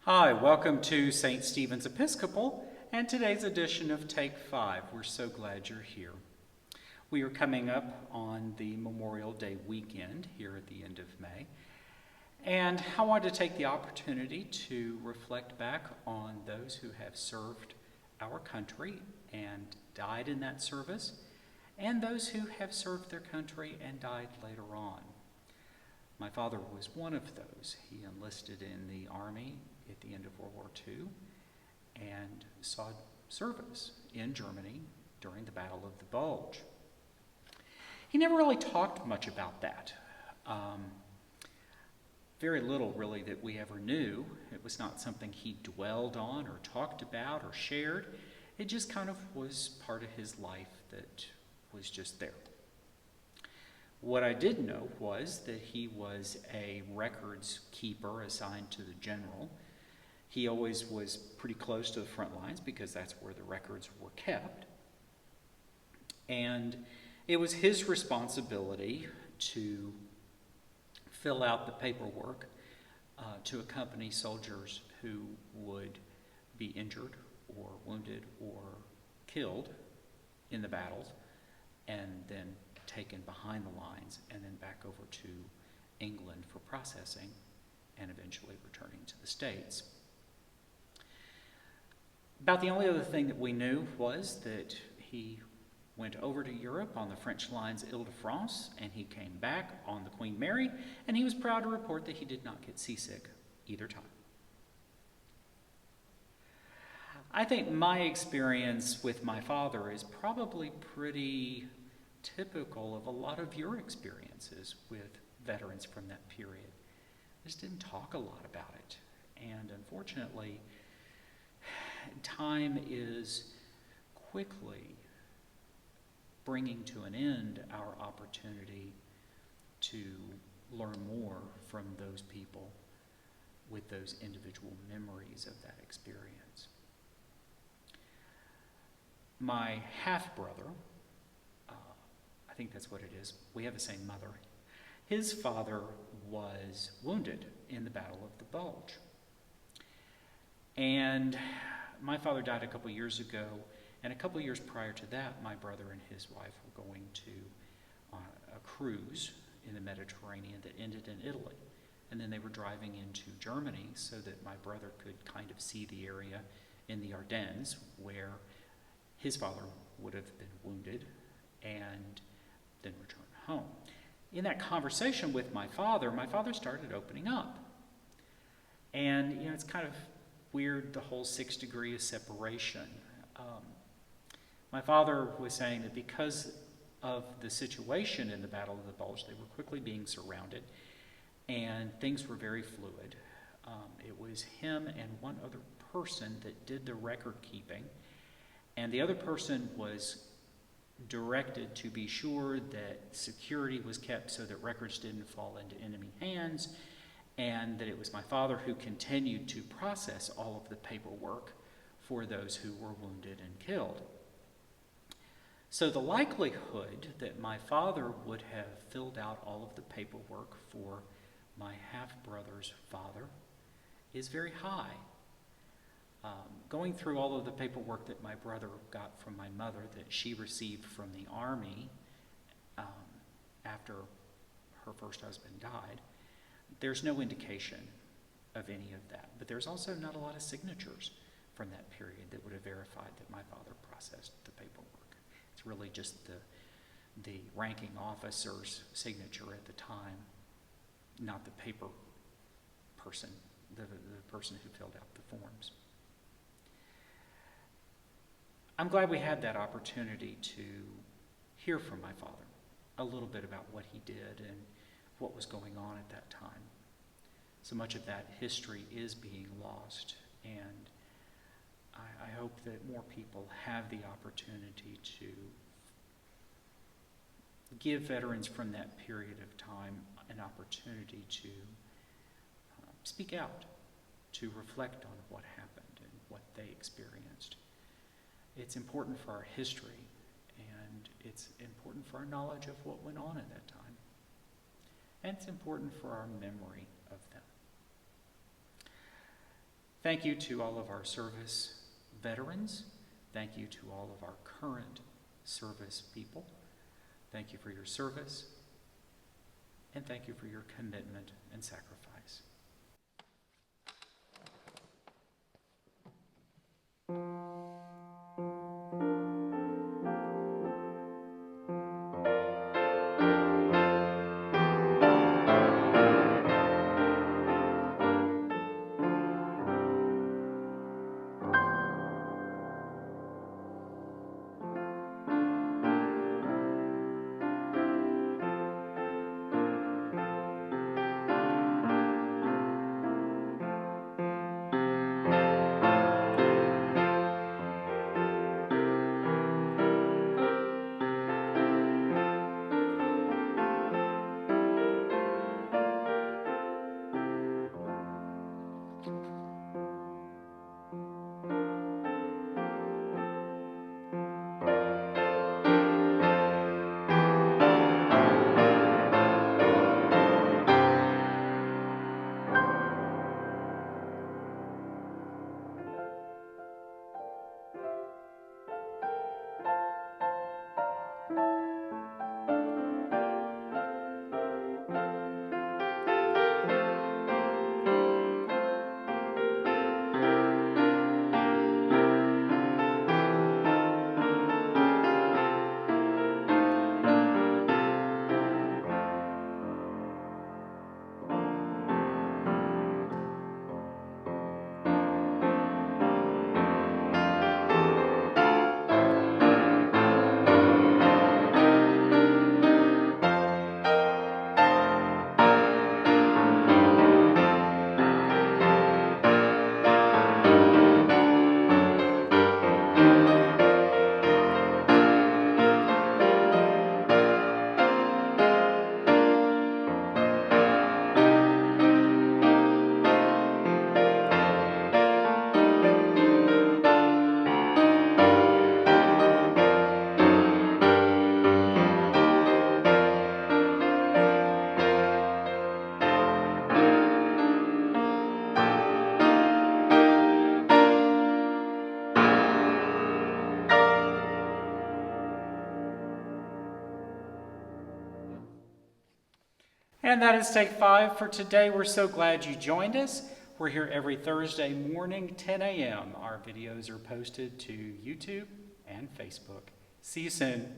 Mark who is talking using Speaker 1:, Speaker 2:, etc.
Speaker 1: Hi, welcome to St. Stephen's Episcopal and today's edition of Take 5. We're so glad you're here. We are coming up on the Memorial Day weekend here at the end of May, and I wanted to take the opportunity to reflect back on those who have served our country and died in that service, and those who have served their country and died later on. My father was one of those. He enlisted in the Army at the end of World War II and saw service in Germany during the Battle of the Bulge. He never really talked much about that. Very little really that we ever knew. It was not something he dwelled on or talked about or shared. It just kind of was part of his life that was just there. What I did know was that he was a records keeper assigned to the general. He always was pretty close to the front lines because that's where the records were kept. And it was his responsibility to fill out the paperwork to accompany soldiers who would be injured or wounded or killed in the battles, and then taken behind the lines and then back over to England for processing and eventually returning to the States. About the only other thing that we knew was that he went over to Europe on the French line's Ile-de-France, and he came back on the Queen Mary, and he was proud to report that he did not get seasick either time. I think my experience with my father is probably pretty typical of a lot of your experiences with veterans from that period. Just didn't talk a lot about it. And unfortunately, time is quickly bringing to an end our opportunity to learn more from those people with those individual memories of that experience. My half-brother, I think that's what it is. We have the same mother. His father was wounded in the Battle of the Bulge. And my father died a couple years ago, and a couple years prior to that, my brother and his wife were going to a cruise in the Mediterranean that ended in Italy. And then they were driving into Germany so that my brother could kind of see the area in the Ardennes where his father would have been wounded and then return home. In that conversation with my father started opening up. And, it's kind of weird, the whole 6 degrees of separation. My father was saying that because of the situation in the Battle of the Bulge, they were quickly being surrounded, and things were very fluid. It was him and one other person that did the record keeping, and the other person was directed to be sure that security was kept so that records didn't fall into enemy hands, and that it was my father who continued to process all of the paperwork for those who were wounded and killed. So the likelihood that my father would have filled out all of the paperwork for my half-brother's father is very high. Going through all of the paperwork that my brother got from my mother that she received from the Army after her first husband died, there's no indication of any of that. But there's also not a lot of signatures from that period that would have verified that my father processed the paperwork. It's really just the ranking officer's signature at the time, not the paper person, the person who filled out the forms. I'm glad we had that opportunity to hear from my father a little bit about what he did and what was going on at that time. So much of that history is being lost, and I hope that more people have the opportunity to give veterans from that period of time an opportunity to speak out, to reflect on what happened and what they experienced. It's important for our history, and it's important for our knowledge of what went on at that time. And it's important for our memory of them. Thank you to all of our service veterans. Thank you to all of our current service people. Thank you for your service. And thank you for your commitment and sacrifice. And that is take 5 for today. We're so glad you joined us. We're here every Thursday morning, 10 a.m. Our videos are posted to YouTube and Facebook. See you soon.